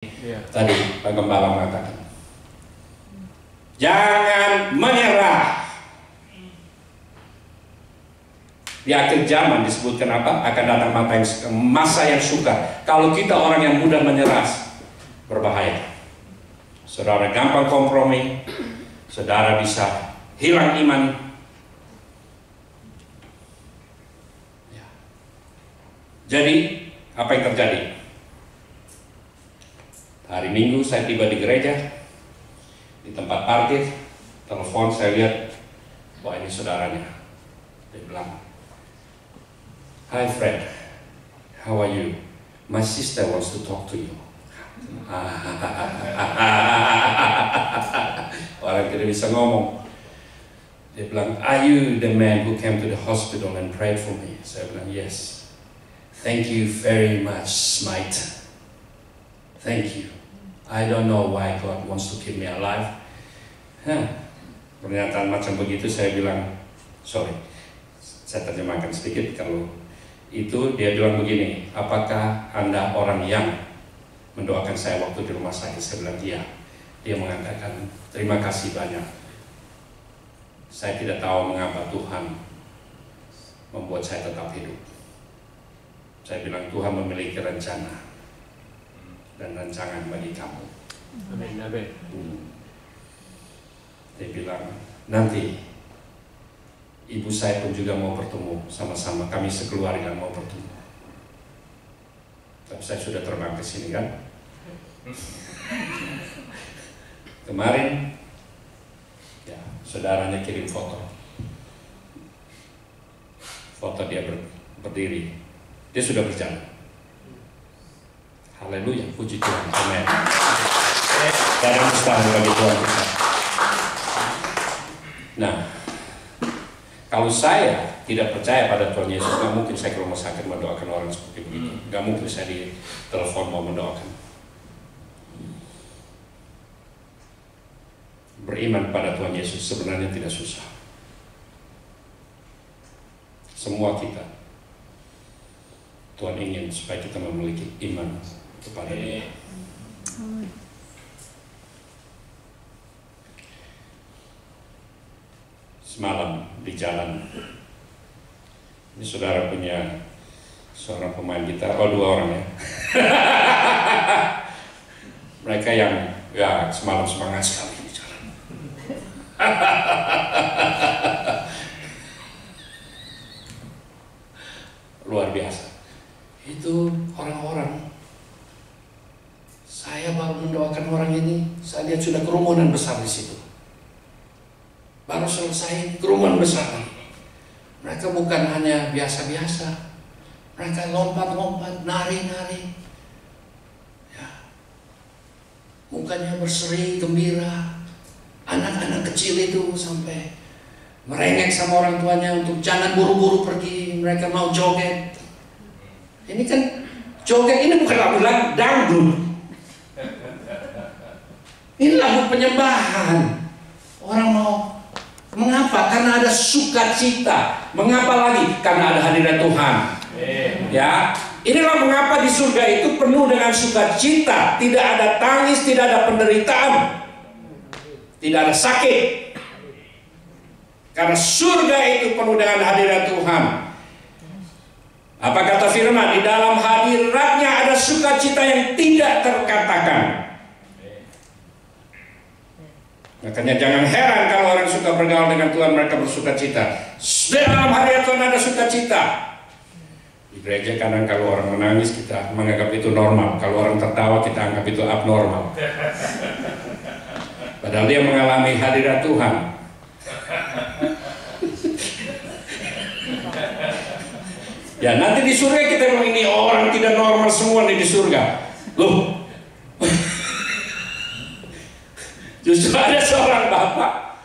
Tadi Pak Gembala mengatakan, jangan menyerah. Di akhir zaman disebutkan apa? Akan datang masa yang sukar. Kalau kita orang yang mudah menyerah, berbahaya. Saudara gampang kompromi, saudara bisa hilang iman. Jadi apa yang terjadi? Hari Minggu saya tiba di gereja, di tempat parkir, telepon, saya lihat, wah ini saudaranya. Dia bilang, "Hi Fred, how are you? My sister wants to talk to you." Orang tidak bisa ngomong. Dia bilang, "Are you the man who came to the hospital and prayed for me?" Saya bilang, "Yes. Thank you very much, mate. Thank you. I don't know why God wants to keep me alive." Pernyataan macam begitu saya bilang, sorry, saya terjemahkan sedikit. Kalau itu dia bilang begini, apakah Anda orang yang mendoakan saya waktu di rumah sakit? Saya bilang iya. Dia mengatakan, terima kasih banyak. Saya tidak tahu mengapa Tuhan membuat saya tetap hidup. Saya bilang Tuhan memiliki rencana dan rancangan bagi kamu. Amin, amin. Dia bilang, nanti ibu saya pun juga mau bertemu sama-sama, kami sekeluarga mau bertemu. Tapi saya sudah terbang ke sini kan. Kemarin, ya, saudaranya kirim foto. Foto dia berdiri. Dia sudah berjalan. Haleluya, puji Tuhan. Amin. Dan mustahil bagi Tuhan. Nah, kalau saya tidak percaya pada Tuhan Yesus, nggak mungkin saya ke rumah sakit mendoakan orang seperti begitu. Nggak mungkin saya di telepon mau mendoakan. Beriman pada Tuhan Yesus sebenarnya tidak susah. Semua kita, Tuhan ingin supaya kita memiliki iman kepada Dia. Semalam di jalan, ini saudara punya seorang pemain gitar, dua orang ya. Mereka yang ya semalam semangat sekali di jalan. Luar biasa. Itu orang-orang. Saya baru mendoakan orang ini, saya lihat sudah kerumunan besar di situ. Baru selesai kerumunan besar. Mereka bukan hanya biasa-biasa, mereka lompat-lompat, nari-nari. Ya. Mukanya berseri, gembira. Anak-anak kecil itu sampai merengek sama orang tuanya untuk jangan buru-buru pergi, mereka mau joget. Ini kan joget ini bukan lagu dangdut. Ini lagu penyembahan. Orang mau. Mengapa? Karena ada sukacita. Mengapa lagi? Karena ada hadirat Tuhan. Ya, inilah mengapa di surga itu penuh dengan sukacita. Tidak ada tangis, tidak ada penderitaan, tidak ada sakit. Karena surga itu penuh dengan hadirat Tuhan. Apa kata firman? Di dalam hadiratnya ada sukacita yang tidak terkatakan. Makanya jangan heran kalau orang suka bergaul dengan Tuhan, mereka bersukacita. Di dalam hadirat Tuhan ada sukacita. Di gereja kadang kalau orang menangis kita menganggap itu normal, kalau orang tertawa kita anggap itu abnormal. Padahal dia mengalami hadirat Tuhan. Ya nanti di surga kita bilang ini orang tidak normal semua nih di surga. Loh. Justru ada seorang bapak,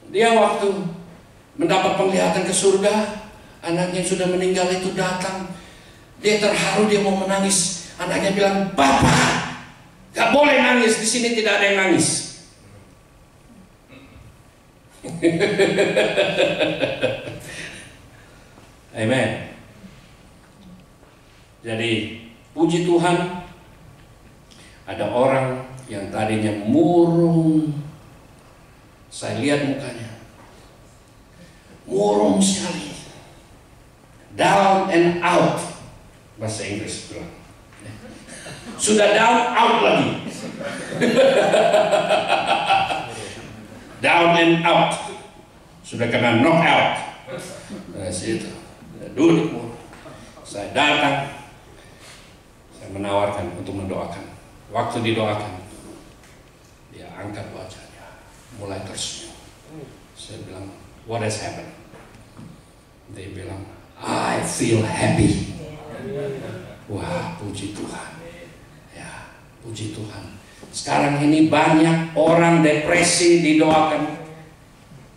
dia waktu mendapat penglihatan ke surga, anaknya yang sudah meninggal itu datang, dia terharu, dia mau menangis. Anaknya bilang, "Bapak, gak boleh nangis, di sini tidak ada yang nangis." Amen. Jadi puji Tuhan, Ada orang yang tadinya murung, saya lihat mukanya, murung sekali, down and out, bahasa Inggris bilang. Sudah down, out lagi. Down and out, sudah kena knock out. Nah, situ duduk, saya datang, saya menawarkan untuk mendoakan. Waktu didoakan, dia angkat wajahnya, mulai tersenyum. Saya bilang, what has happened? Dia bilang, I feel happy. Wah, puji Tuhan. Ya, puji Tuhan. Sekarang ini banyak orang depresi didoakan,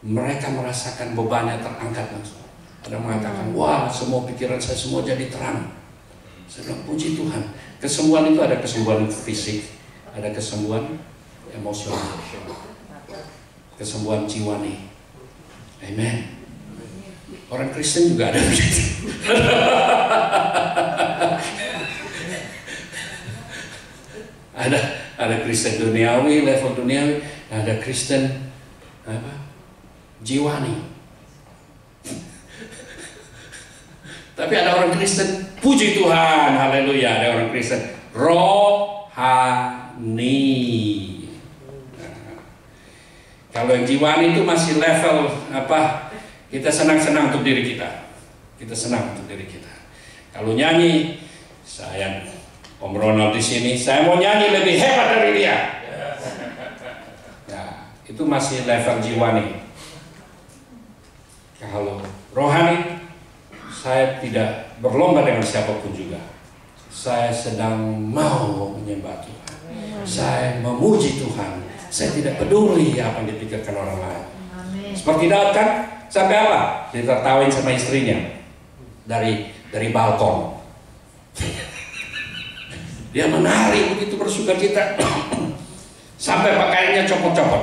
mereka merasakan bebannya terangkat langsung. Ada mengatakan, wah, semua pikiran saya semua jadi terang. Saya bilang, puji Tuhan. Kesembuhan itu ada kesembuhan fisik, ada kesembuhan emosional, kesembuhan jiwani. Amen. Orang Kristen juga ada begitu. Ada Kristen duniawi, level duniawi, ada Kristen apa? Jiwani. Tapi ada orang Kristen, puji Tuhan, haleluya, ada orang Kristen rohani. Nah, kalau yang jiwani itu masih level apa? Kita senang-senang untuk diri kita. Kita senang untuk diri kita. Kalau nyanyi, saya Om Ronald di sini, saya mau nyanyi lebih hebat dari dia. Nah, itu masih level jiwani. Kalau rohani, saya tidak berlomba dengan siapapun juga. Saya sedang mau menyembah Tuhan. Saya memuji Tuhan. Saya tidak peduli apa yang dipikirkan orang lain. Seperti Daud kan, sampai apa? Ditertawain sama istrinya dari balkon. Dia menari begitu bersukacita sampai pakaiannya copot-copot.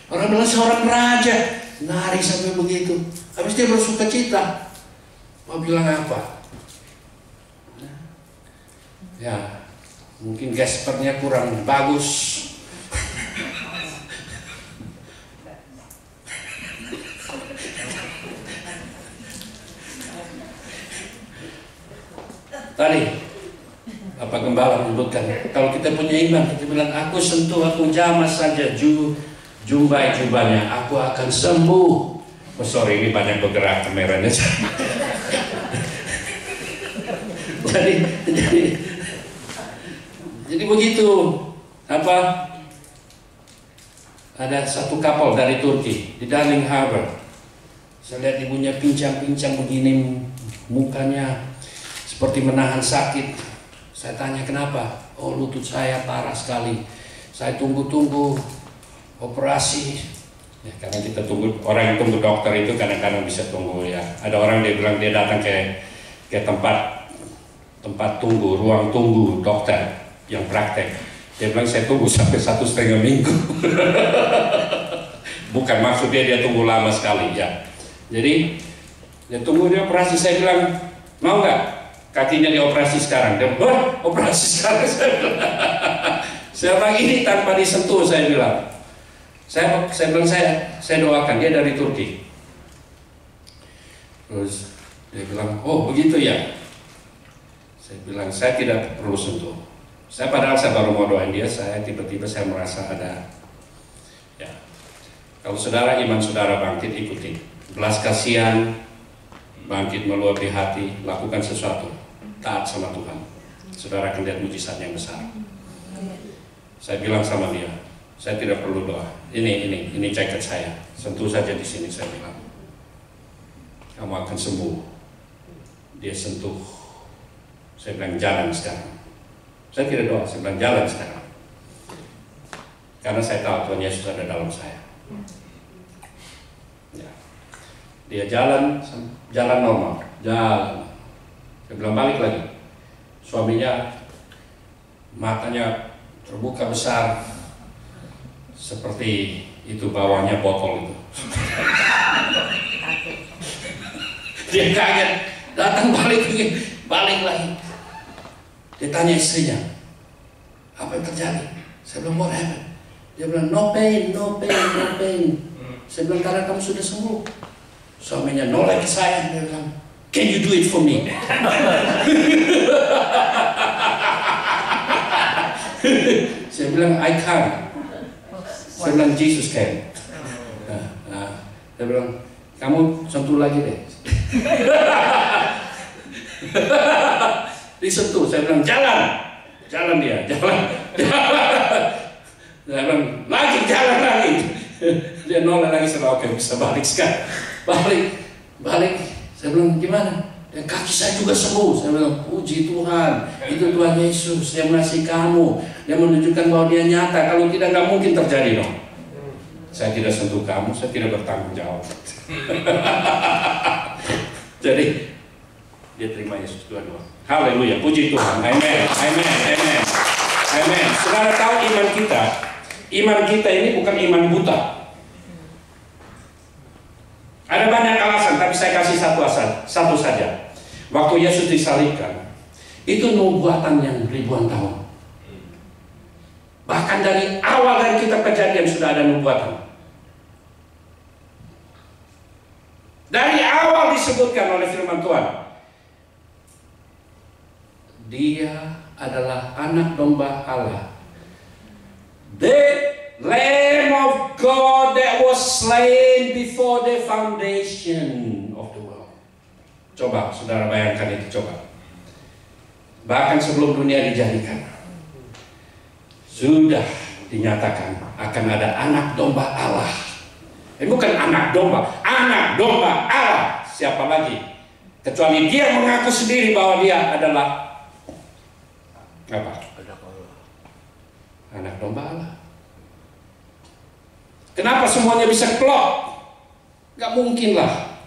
Orang bilang seorang raja nari sampai begitu, habis dia bersukacita. Mau bilang apa? Ya, mungkin gespernya kurang bagus. Tadi Bapak Gembala menyebutkan, kalau kita punya iman, kita bilang, aku sentuh, aku jamah saja jubahnya, aku akan sembuh. Oh sorry, ini banyak bergerak kameranya. jadi begitu. Apa? Ada satu kapal dari Turki di Darling Harbor. Saya lihat ibunya pincang-pincang begini, mukanya seperti menahan sakit. Saya tanya kenapa? Oh, lutut saya parah sekali. Saya tunggu-tunggu operasi. Ya, karena kita tunggu, orang yang tunggu dokter itu kadang-kadang bisa tunggu ya. Ada orang dia bilang dia datang ke tempat tunggu, ruang tunggu dokter yang praktek. Dia bilang saya tunggu sampai 1,5 minggu. Bukan maksud dia tunggu lama sekali ya. Jadi dia tunggu dia operasi. Saya bilang mau nggak kakinya dioperasi sekarang? Dia bilang operasi sekarang. Saya bilang ini tanpa disentuh. Saya bilang saya doakan dia dari Turki. Terus dia bilang oh begitu ya. Saya bilang saya tidak perlu sentuh. Saya baru mau doain dia, tiba-tiba saya merasa ada ya. Kalau saudara iman saudara bangkit, ikuti. Belas kasihan, bangkit meluapi hati, lakukan sesuatu, taat sama Tuhan. Saudara akan lihat mujizat yang besar. Saya bilang sama dia, saya tidak perlu doa. Ini jaket saya, sentuh saja di sini. Saya bilang, kamu akan sembuh. Dia sentuh. Saya bilang jalan sekarang. Saya tidak doa, saya bilang jalan sekarang. Karena saya tahu Tuhan Yesus ada dalam saya. Ya. Dia jalan normal, jalan. Saya bilang balik lagi. Suaminya matanya terbuka besar, seperti itu bawahnya botol itu. Dia kaget. Datang balik lagi. Dia tanya istrinya, apa yang terjadi? Saya bilang, what happened? Dia bilang, no pain. Saya bilang, karena kamu sudah sembuh. Suaminya nolak ke saya. Dia bilang, can you do it for me? Saya bilang, I can't. Saya bilang, Jesus can. Dia bilang, kamu sentuh lagi deh. Disentuh. Saya bilang, jalan dia. Saya bilang, jalan lagi. Dia nolak lagi. Saya bilang, oke, bisa balik sekarang. Balik. Saya bilang, gimana? Dan kaki saya juga sembuh. Saya bilang, puji Tuhan, itu Tuhan Yesus yang mengasihi kamu. Dia menunjukkan bahwa dia nyata. Kalau tidak, nggak mungkin terjadi dong. Saya tidak sentuh kamu, saya tidak bertanggung jawab. Jadi dia terima Yesus dua-dua. Haleluya, puji Tuhan. Amin. Saudara tahu iman kita ini bukan iman buta. Ada banyak alasan, tapi saya kasih satu saja. Waktu Yesus disalibkan, itu nubuatan yang ribuan tahun. Bahkan dari awal dari kitab Kejadian sudah ada nubuatan. Dari awal disebutkan oleh firman Tuhan, dia adalah anak domba Allah, the Lamb of God that was slain before the foundation of the world. Coba saudara bayangkan itu, coba. Bahkan sebelum dunia dijadikan, sudah dinyatakan akan ada anak domba Allah. Bukan anak domba Allah. Siapa lagi? Kecuali dia mengaku sendiri bahwa dia adalah apa? Anak domba Allah. Kenapa semuanya bisa klop? Gak mungkin lah.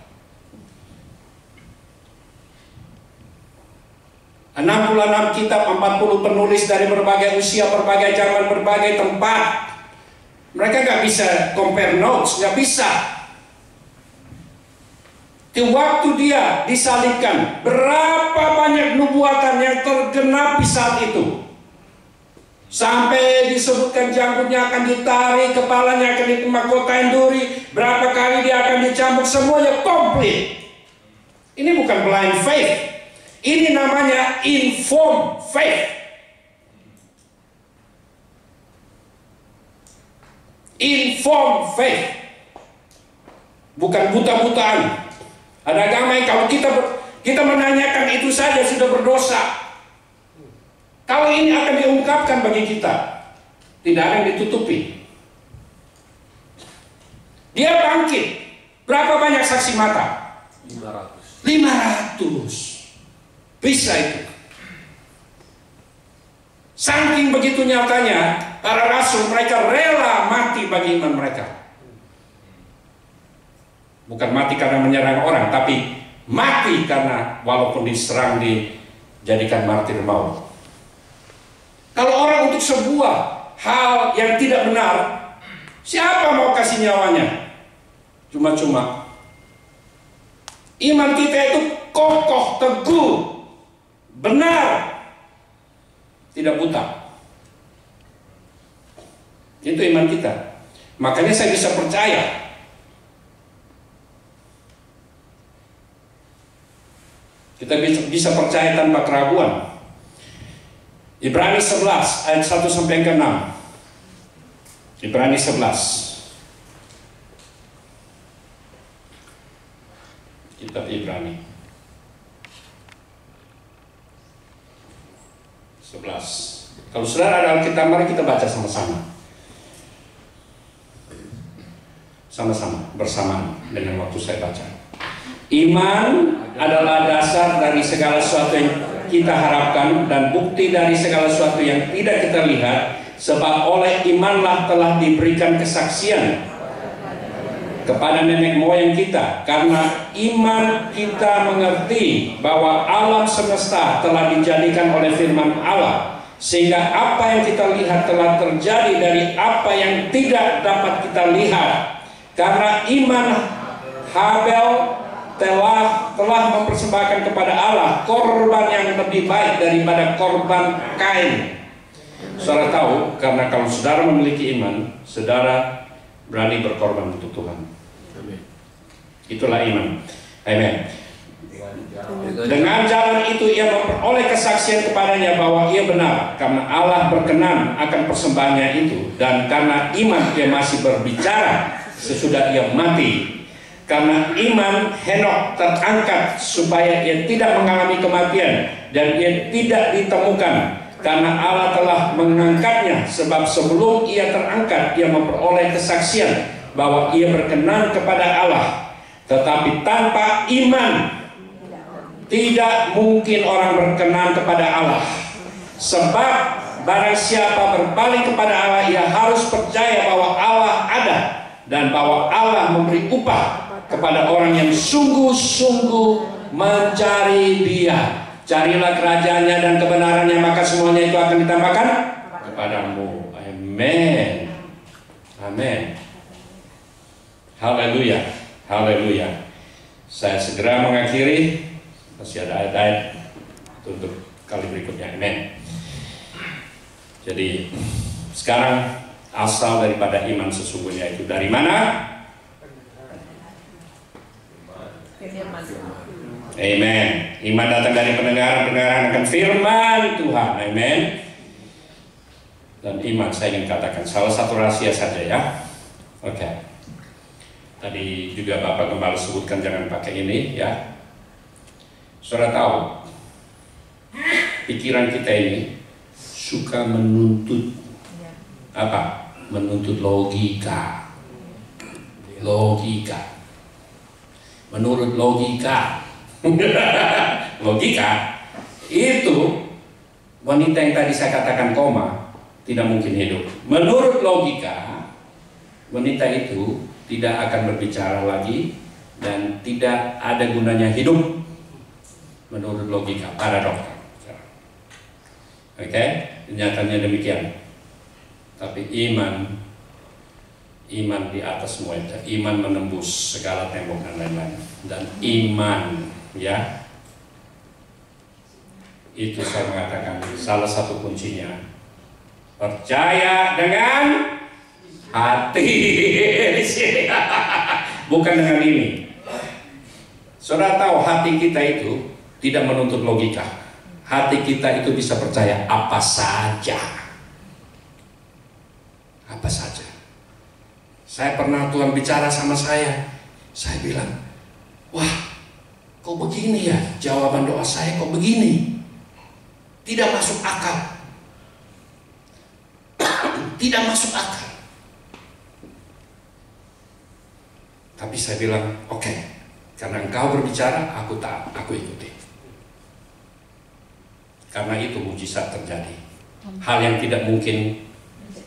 66 kitab, 40 penulis dari berbagai usia, berbagai zaman, berbagai tempat. Mereka gak bisa compare notes, gak bisa. Di waktu dia disalibkan, berapa banyak nubuatan yang tergenapi saat itu. Sampai disebutkan janggutnya akan ditarik, kepalanya akan dimahkotain duri, berapa kali dia akan dicambuk, semuanya komplit. Ini bukan blind faith, ini namanya informed faith. Informed faith, bukan buta-butaan. Ada agama yang kalau kita menanyakan itu saja sudah berdosa. Kalau ini akan diungkapkan bagi kita, tidak ada yang ditutupi. Dia bangkit. Berapa banyak saksi mata? 500. Bisa itu. Saking begitu nyatanya, para rasul mereka rela mati bagi iman mereka. Bukan mati karena menyerang orang, tapi mati karena walaupun diserang dijadikan martir maut. Kalau orang untuk sebuah hal yang tidak benar, siapa mau kasih nyawanya? Cuma-cuma. Iman kita itu kokoh, teguh, benar, tidak buta. Itu iman kita. Makanya saya bisa percaya. Kita bisa percaya tanpa keraguan. Ibrani 11 ayat 1 sampai ke 6. Ibrani 11. Kitab Ibrani 11. Kalau saudara ada Alkitab, mari kita baca sama-sama. Sama-sama, bersamaan dengan waktu saya baca. Iman adalah dasar dari segala sesuatu yang kita harapkan dan bukti dari segala sesuatu yang tidak kita lihat, sebab oleh imanlah telah diberikan kesaksian kepada nenek moyang kita. Karena iman kita mengerti bahwa alam semesta telah dijadikan oleh firman Allah, sehingga apa yang kita lihat telah terjadi dari apa yang tidak dapat kita lihat. Karena iman Habel telah mempersembahkan kepada Allah korban yang lebih baik daripada korban Kain. Saudara tahu, karena kalau saudara memiliki iman, saudara berani berkorban untuk Tuhan. Itulah iman. Amin. Dengan jalan itu ia memperoleh kesaksian kepadanya bahwa ia benar, karena Allah berkenan akan persembahannya itu, dan karena iman ia masih berbicara sesudah ia mati. Karena iman Henokh terangkat supaya ia tidak mengalami kematian, dan ia tidak ditemukan, karena Allah telah mengangkatnya. Sebab sebelum ia terangkat, ia memperoleh kesaksian bahwa ia berkenan kepada Allah. Tetapi tanpa iman tidak mungkin orang berkenan kepada Allah. Sebab barang siapa berpaling kepada Allah, ia harus percaya bahwa Allah ada, dan bahwa Allah memberi upah kepada orang yang sungguh-sungguh mencari Dia. Carilah kerajaannya dan kebenarannya, maka semuanya itu akan ditambahkan kepadamu. Amin. Amin. Haleluya. Haleluya. Saya segera mengakhiri. Masih ada ayat-ayat untuk kali berikutnya. Amin. Jadi sekarang asal daripada iman sesungguhnya itu dari mana? Amen. Iman datang dari pendengaran akan firman Tuhan. Amen. Dan iman, saya ingin katakan salah satu rahasia saja ya. Oke. Tadi juga Bapak Gembala sebutkan jangan pakai ini ya. Saudara tahu, pikiran kita ini suka menuntut apa? Menuntut logika. Logika. Menurut logika. Logika itu wanita yang tadi saya katakan koma tidak mungkin hidup. Menurut logika, wanita itu tidak akan berbicara lagi dan tidak ada gunanya hidup. Menurut logika para dokter. Oke, nyatanya demikian. Tapi iman di atas semua itu. Iman menembus segala tembok dan lain-lain. Dan iman, ya, itu saya mengatakan salah satu kuncinya. Percaya dengan hati. Bukan dengan ini. Saudara tahu hati kita itu tidak menuntut logika. Hati kita itu bisa percaya apa saja. Apa saja. Saya pernah Tuhan bicara sama saya bilang, wah, kok begini ya jawaban doa saya, kok begini? Tidak masuk akal. Tidak masuk akal. Tapi saya bilang, oke, karena engkau berbicara, aku taat, aku ikuti. Karena itu mujizat terjadi. Hal yang tidak mungkin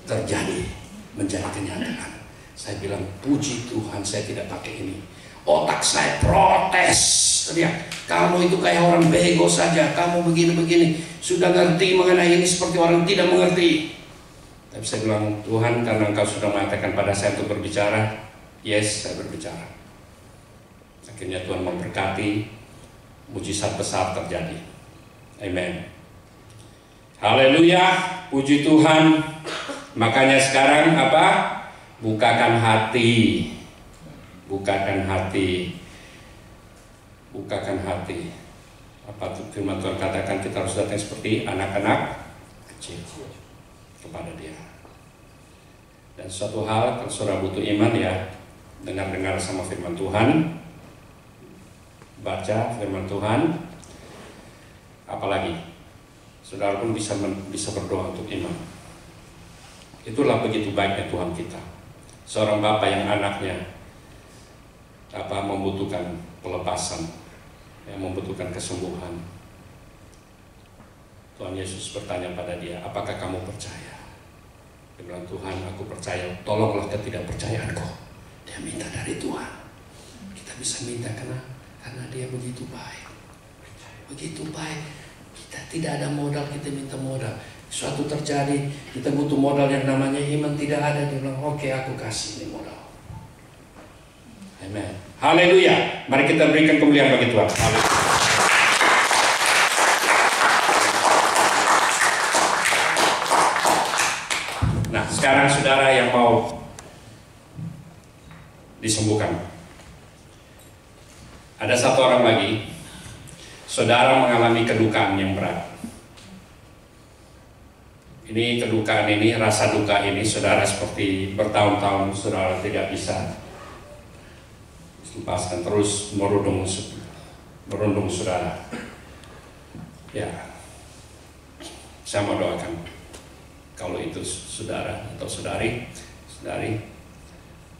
terjadi menjadi kenyataan. Saya bilang, puji Tuhan saya tidak pakai ini. Otak saya protes. Teriak, kamu itu kayak orang bego saja. Kamu begini-begini. Sudah ngerti mengenai ini seperti orang tidak mengerti. Tapi saya bilang, Tuhan, karena engkau sudah mengatakan pada saya untuk berbicara, yes, saya berbicara. Akhirnya Tuhan memberkati, mujizat besar terjadi. Amen. Haleluya, puji Tuhan. Makanya sekarang apa? Bukakan hati. Bukakan hati. Bukakan hati. Apa firman Tuhan katakan, kita harus datang seperti anak-anak kecil kepada Dia. Dan suatu hal, kalau saudara butuh iman ya, dengar-dengar sama firman Tuhan, baca firman Tuhan, apalagi saudara pun bisa berdoa untuk iman. Itulah begitu baiknya Tuhan kita. Seorang bapak yang anaknya membutuhkan pelepasan, yang membutuhkan kesembuhan. Tuhan Yesus bertanya pada dia, apakah kamu percaya? Dia bilang, Tuhan, aku percaya, tolonglah ketidakpercayaanku. Dia minta dari Tuhan. Kita bisa minta karena dia begitu baik. Begitu baik. Kita tidak ada modal, kita minta modal. Suatu terjadi, kita butuh modal yang namanya iman, tidak ada. Dia bilang, oke, aku kasih ini modal. Amen. Haleluya. Mari kita berikan kemuliaan bagi Tuhan. Haleluya. Nah, sekarang saudara yang mau disembuhkan. Ada satu orang lagi, saudara mengalami kedukaan yang berat. Ini kedukaan ini, rasa duka ini, saudara seperti bertahun-tahun saudara tidak bisa lepaskan, terus merundung saudara. Ya, saya mau doakan. Kalau itu saudara atau saudari,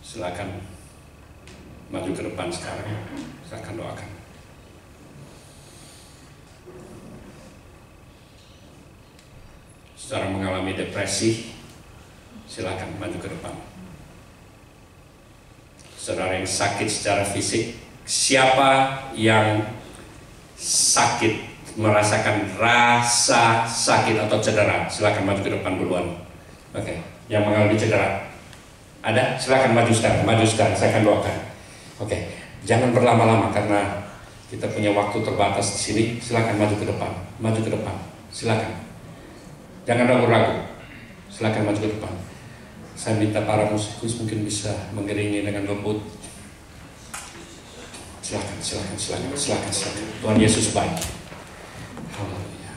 silakan maju ke depan sekarang. Saya akan doakan. Saudara mengalami depresi, silakan maju ke depan. Saudara yang sakit secara fisik, siapa yang sakit, merasakan rasa sakit atau cedera, silakan maju ke depan duluan. Oke, yang mengalami cedera ada, silakan maju sekarang, saya akan doakan. Oke, jangan berlama-lama karena kita punya waktu terbatas di sini. Silakan maju ke depan, silakan. Jangan ragu-ragu, silakan maju ke depan. Saya minta para musikus mungkin bisa mengiringi dengan lembut. Silakan. Tuhan Yesus baik. Haleluya.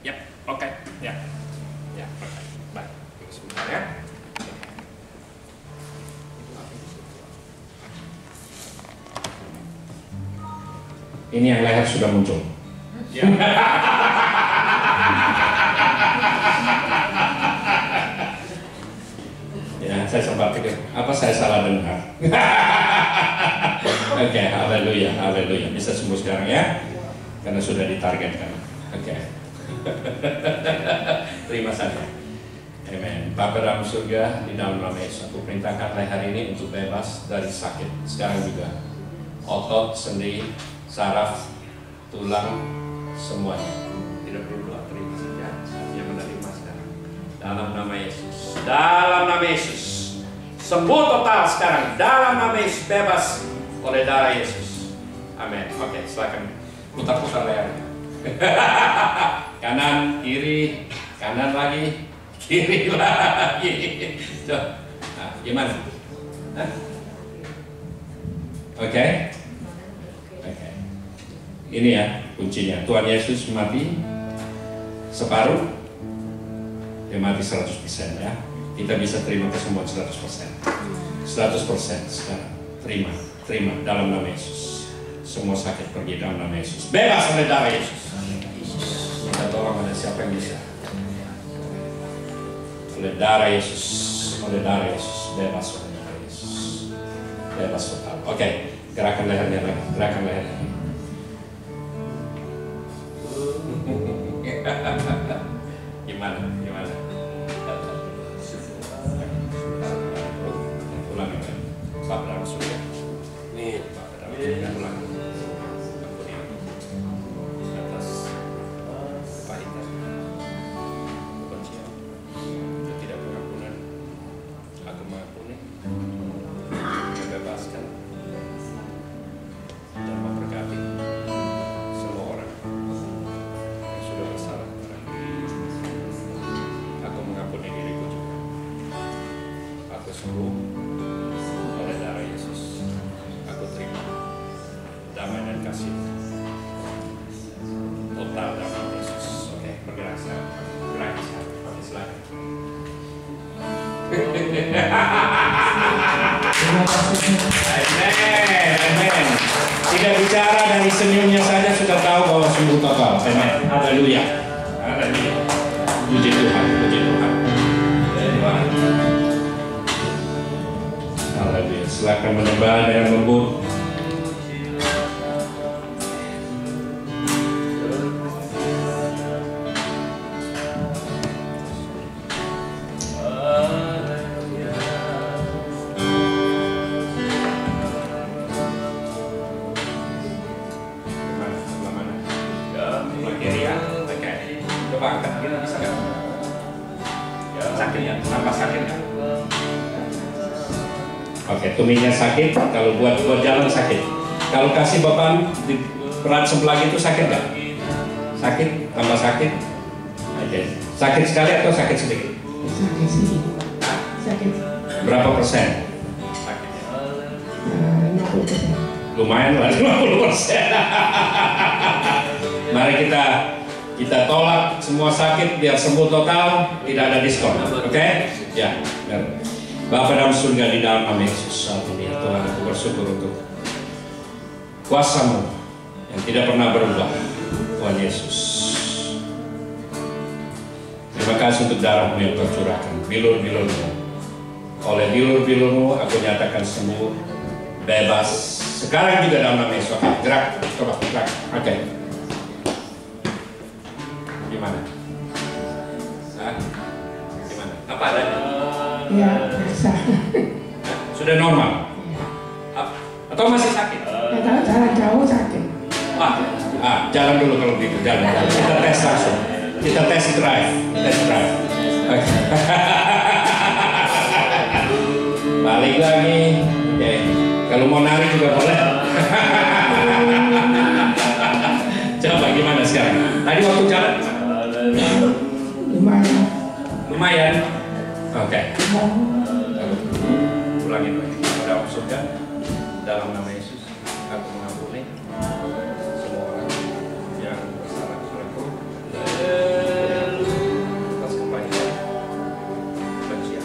Ya, oke. Ya, baik. Sebentar ya. Ini yang leher sudah muncul. Ya. Ya, saya sempat pikir, apa saya salah dengar? Oke, haleluya. Bisa sembuh sekarang ya, karena sudah ditargetkan. Oke. Terima saja. Amen. Bapa dalam surga, di dalam nama Yesus, aku perintahkan leher ini untuk bebas dari sakit. Sekarang juga, otot, sendi, saraf, tulang, semuanya. Tidak perlu doa, terima saja. Yang menerima sekarang. Dalam nama Yesus. Sembuh total sekarang. Dalam nama Yesus, bebas oleh darah Yesus. Amin. Oke, silakan putar-putar lehernya. Kanan, kiri, kanan lagi, kiri lagi. Coba. Nah, gimana? Oke. Ini ya kuncinya. Tuhan Yesus mati separuh, dia mati 100% ya. Kita bisa terima kesembuhan 100%. 100% sekarang. Terima dalam nama Yesus. Semua sakit pergi dalam nama Yesus. Bebas oleh darah Yesus. Minta tolong ada siapa yang bisa. Oleh darah Yesus. Bebas oleh darah Yesus. Bebas total. Oke, gerakan lehernya lagi. Gimana? Ulang ya, Bapak dalam surga. Nih, Bapak dalam surga. Ulang. Ampuni atas kepahitan, kebencian, ketidakpengampunan. Aku mengampuni, membebaskan, dan memberkati semua orang yang sudah bersalah. Aku mengampuni diriku juga. Aku sembuh oleh darah Yesus. Aku terima damai dan kasih total dalam Yesus. Oke, bergerak sekarang. Oke, silakan. Amen. Tidak bicara dari senyumnya saja sudah tahu bahwa sembuh total. Amen. Haleluya. Puji Tuhan. Haleluya. Silakan menyembah dengan lembut. Coba angkat, bisa nggak? Oke, tuminya sakit, kalau buat jalan sakit. Kalau kasih beban di berat sebelah itu sakit nggak? Sakit, tambah sakit. Oke. Sakit sekali atau sakit sedikit? Sakit sedikit. Sakit. Berapa persen? Sakitnya? 50%. Lumayan lah, 50%. Mari kita tolak semua sakit biar sembuh total, tidak ada diskon. Oke? Ya. Benar. Bapa dalam surga, di dalam nama Yesus saat ini, Tuhan, aku bersyukur untuk kuasa-Mu yang tidak pernah berubah, Tuhan Yesus. Terima kasih untuk darah-Mu yang tercurahkan, bilur-bilur-Mu. Oleh bilur-bilur-Mu aku nyatakan sembuh, bebas. Sekarang juga dalam nama Yesus. Gerak, coba gerak. Oke. Gimana? Gimana? Apa adanya? Ya, biasa. Sudah normal? Atau masih sakit? Ya, jalan jauh sakit. Jalan dulu kalau begitu, jalan. Kita tes langsung. Kita tes drive. Okay. Balik lagi. Oke. Kalau mau nari juga boleh. Coba gimana sekarang? Tadi waktu jalan? Lumayan. Oke. Ulangin lagi. Dalam surga, dalam nama Yesus, aku mengampuni semua orang yang bersalah kepadaku atas kepahitan, kebencian,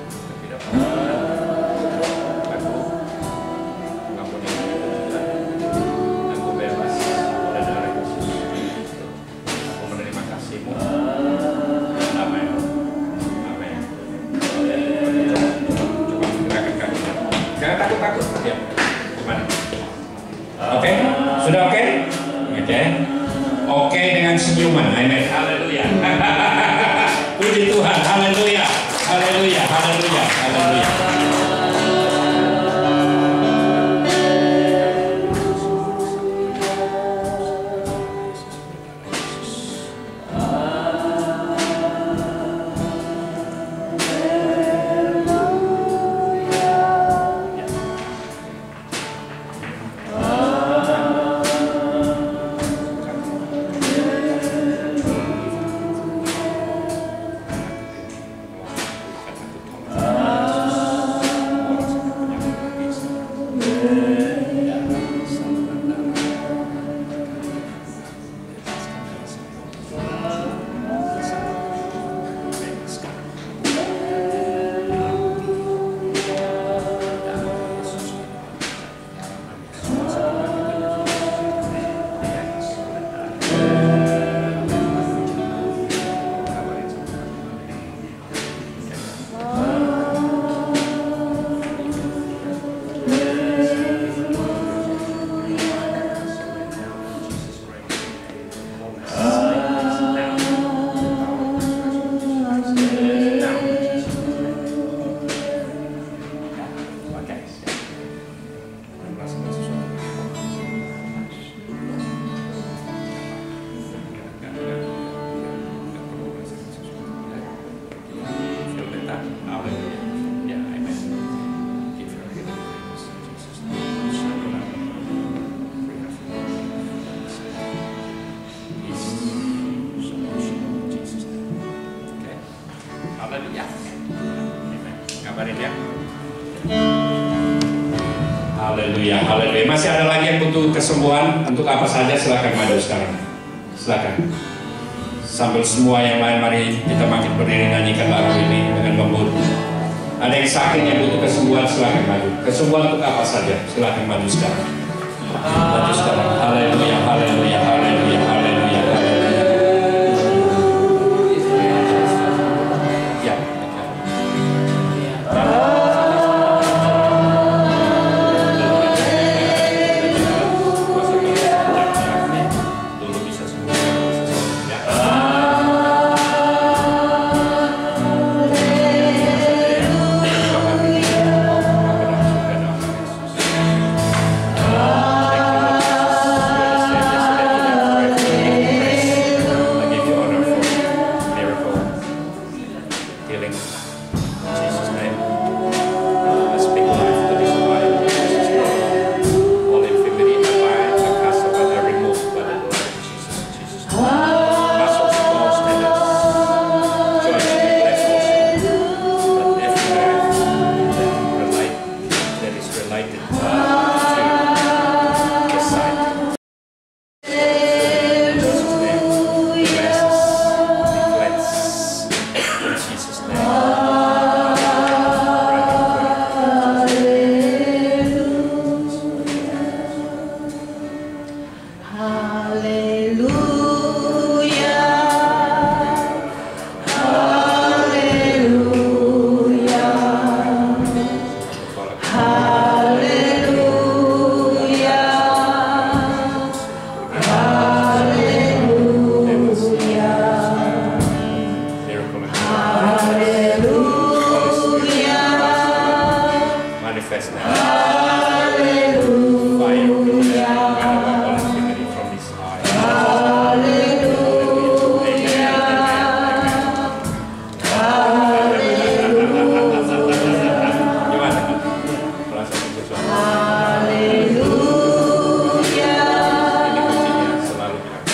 dan tidak pernah aku mengampuni juga. Aku bebas oleh darah Yesus. Aku menerima kasih-Mu. Amin. Jangan takut-takut. Ya. Gimana? Oke? Sudah oke? Oke. Oke dengan senyuman. Amin. Haleluya. Puji Tuhan. Haleluya. Haleluya. Haleluya. Haleluya. Haleluya, haleluya. Masih ada lagi yang butuh kesembuhan untuk apa saja, silakan maju sekarang. Silakan. Sambil semua yang lain, mari kita makin berdiri nyanyikan lagu ini dengan lembut. Ada yang sakit yang butuh kesembuhan, silakan maju. Kesembuhan untuk apa saja, silakan maju sekarang. Maju sekarang. Haleluya, haleluya, haleluya, haleluya, haleluya. Ya. manifest now. Fire from His eye. Gimana? Perasaan sesuatu. Ini kuncinya selalu bilang.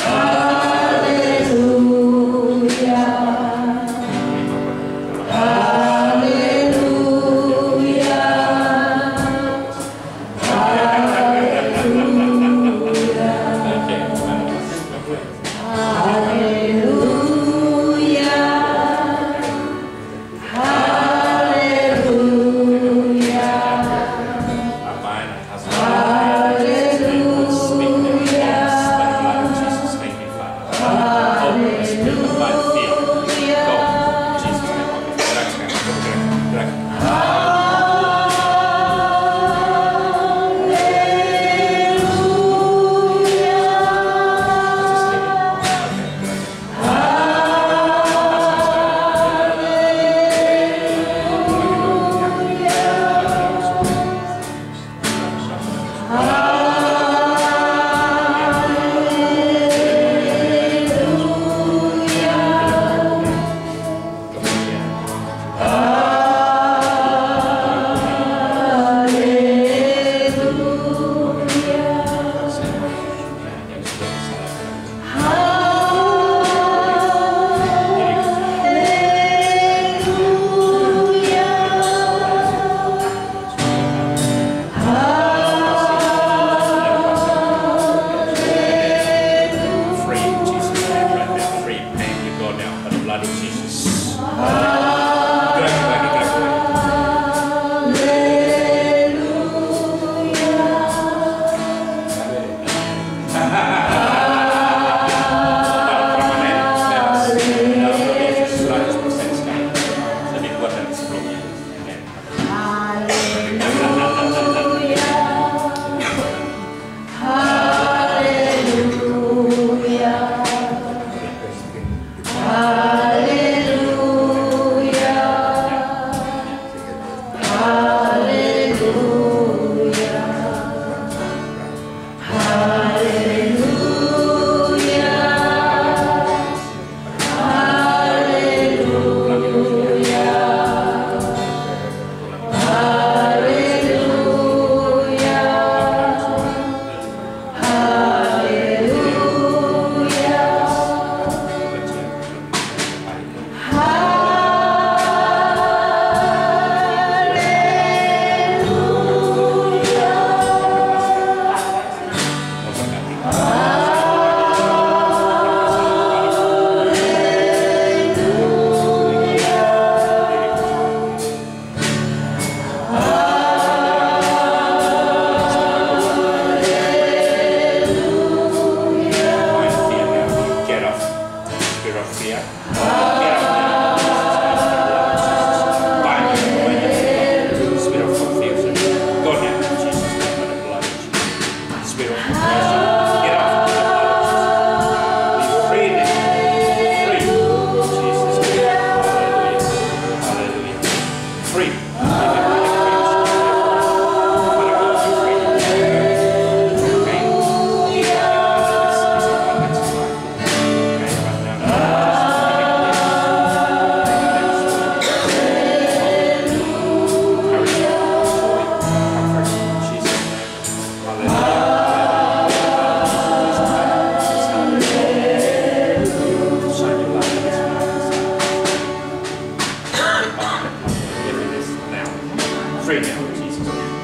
Free now, Jesus.